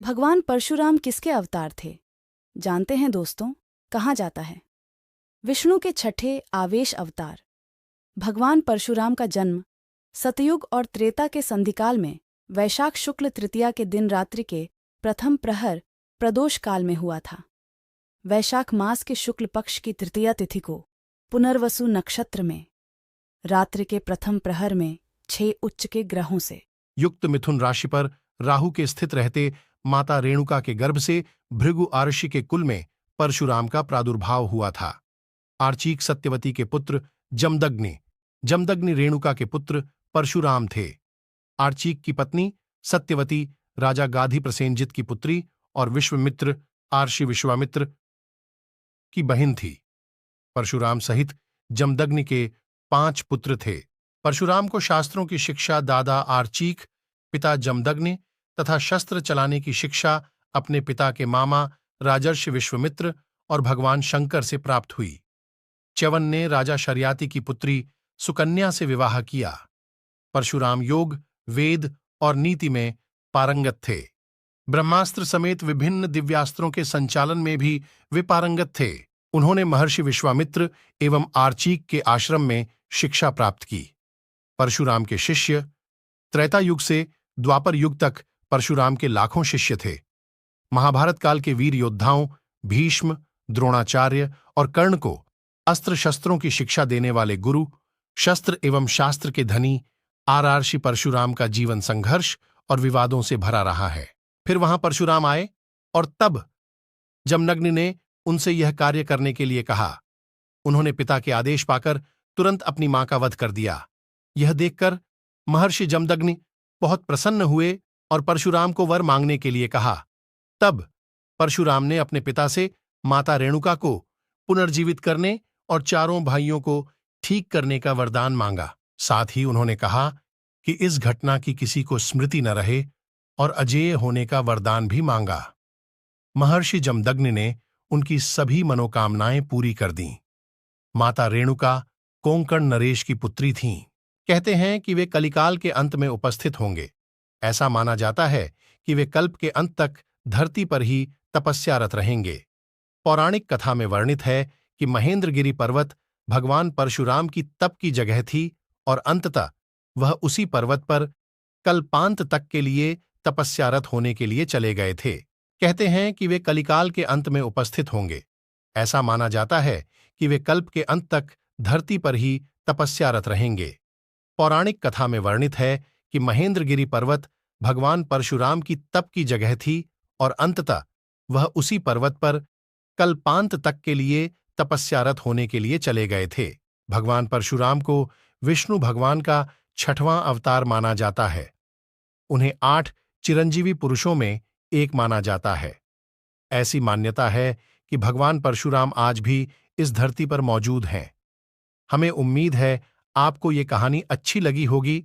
भगवान परशुराम किसके अवतार थे? जानते हैं दोस्तों, कहा जाता है विष्णु के छठे आवेश अवतार। भगवान परशुराम का जन्म सतयुग और त्रेता के संधिकाल में वैशाख शुक्ल तृतीया के दिन रात्रि के प्रथम प्रहर प्रदोष काल में हुआ था। वैशाख मास के शुक्ल पक्ष की तृतीया तिथि को पुनर्वसु नक्षत्र में रात्रि के प्रथम प्रहर में 6 उच्च के ग्रहों से युक्त मिथुन राशि पर राहु के स्थित रहते माता रेणुका के गर्भ से भृगु आर्षि के कुल में परशुराम का प्रादुर्भाव हुआ था। आर्चीक सत्यवती के पुत्र जमदग्नि रेणुका के पुत्र परशुराम थे। आर्चीक की पत्नी सत्यवती राजा गाधी प्रसेनजित की पुत्री और विश्वामित्र आर्षि विश्वामित्र की बहन थी। परशुराम सहित जमदग्नि के 5 पुत्र थे। परशुराम को शास्त्रों की शिक्षा दादा आर्चीक, पिता जमदग्नि तथा शस्त्र चलाने की शिक्षा अपने पिता के मामा राजर्षि विश्वामित्र और भगवान शंकर से प्राप्त हुई। च्यवन ने राजा शर्याति की पुत्री सुकन्या से विवाह किया। परशुराम योग, वेद और नीति में पारंगत थे। ब्रह्मास्त्र समेत विभिन्न दिव्यास्त्रों के संचालन में भी वे पारंगत थे। उन्होंने महर्षि विश्वामित्र एवं आर्चीक के आश्रम में शिक्षा प्राप्त की। परशुराम के शिष्य त्रेता युग से द्वापर युग तक परशुराम के लाखों शिष्य थे। महाभारत काल के वीर योद्धाओं भीष्म, द्रोणाचार्य और कर्ण को अस्त्र शस्त्रों की शिक्षा देने वाले गुरु, शस्त्र एवं शास्त्र के धनी आर्षि परशुराम का जीवन संघर्ष और विवादों से भरा रहा है। फिर वहां परशुराम आए और तब जमदग्नि ने उनसे यह कार्य करने के लिए कहा। उन्होंने पिता के आदेश पाकर तुरंत अपनी मां का वध कर दिया। यह देखकर महर्षि जमदग्नि बहुत प्रसन्न हुए और परशुराम को वर मांगने के लिए कहा। तब परशुराम ने अपने पिता से माता रेणुका को पुनर्जीवित करने और चारों भाइयों को ठीक करने का वरदान मांगा। साथ ही उन्होंने कहा कि इस घटना की किसी को स्मृति न रहे और अजेय होने का वरदान भी मांगा। महर्षि जमदग्नि ने उनकी सभी मनोकामनाएं पूरी कर दीं। माता रेणुका कोंकण नरेश की पुत्री थीं। कहते हैं कि वे कलिकाल के अंत में उपस्थित होंगे। ऐसा माना जाता है कि वे कल्प के अंत तक धरती पर ही तपस्यारत रहेंगे। पौराणिक कथा में वर्णित है कि महेंद्रगिरि पर्वत भगवान परशुराम की तप की जगह थी और अंततः वह उसी पर्वत पर कल्पांत तक के लिए तपस्यारत होने के लिए चले गए थे। कहते हैं कि वे कलिकाल के अंत में उपस्थित होंगे। ऐसा माना जाता है कि वे कल्प के अंत तक धरती पर ही तपस्यारत रहेंगे। पौराणिक कथा में वर्णित है कि महेंद्रगिरि पर्वत भगवान परशुराम की तप की जगह थी और अंततः वह उसी पर्वत पर कल्पांत तक के लिए तपस्यारत होने के लिए चले गए थे। भगवान परशुराम को विष्णु भगवान का 6वां अवतार माना जाता है। उन्हें 8 चिरंजीवी पुरुषों में एक माना जाता है। ऐसी मान्यता है कि भगवान परशुराम आज भी इस धरती पर मौजूद हैं। हमें उम्मीद है आपको ये कहानी अच्छी लगी होगी।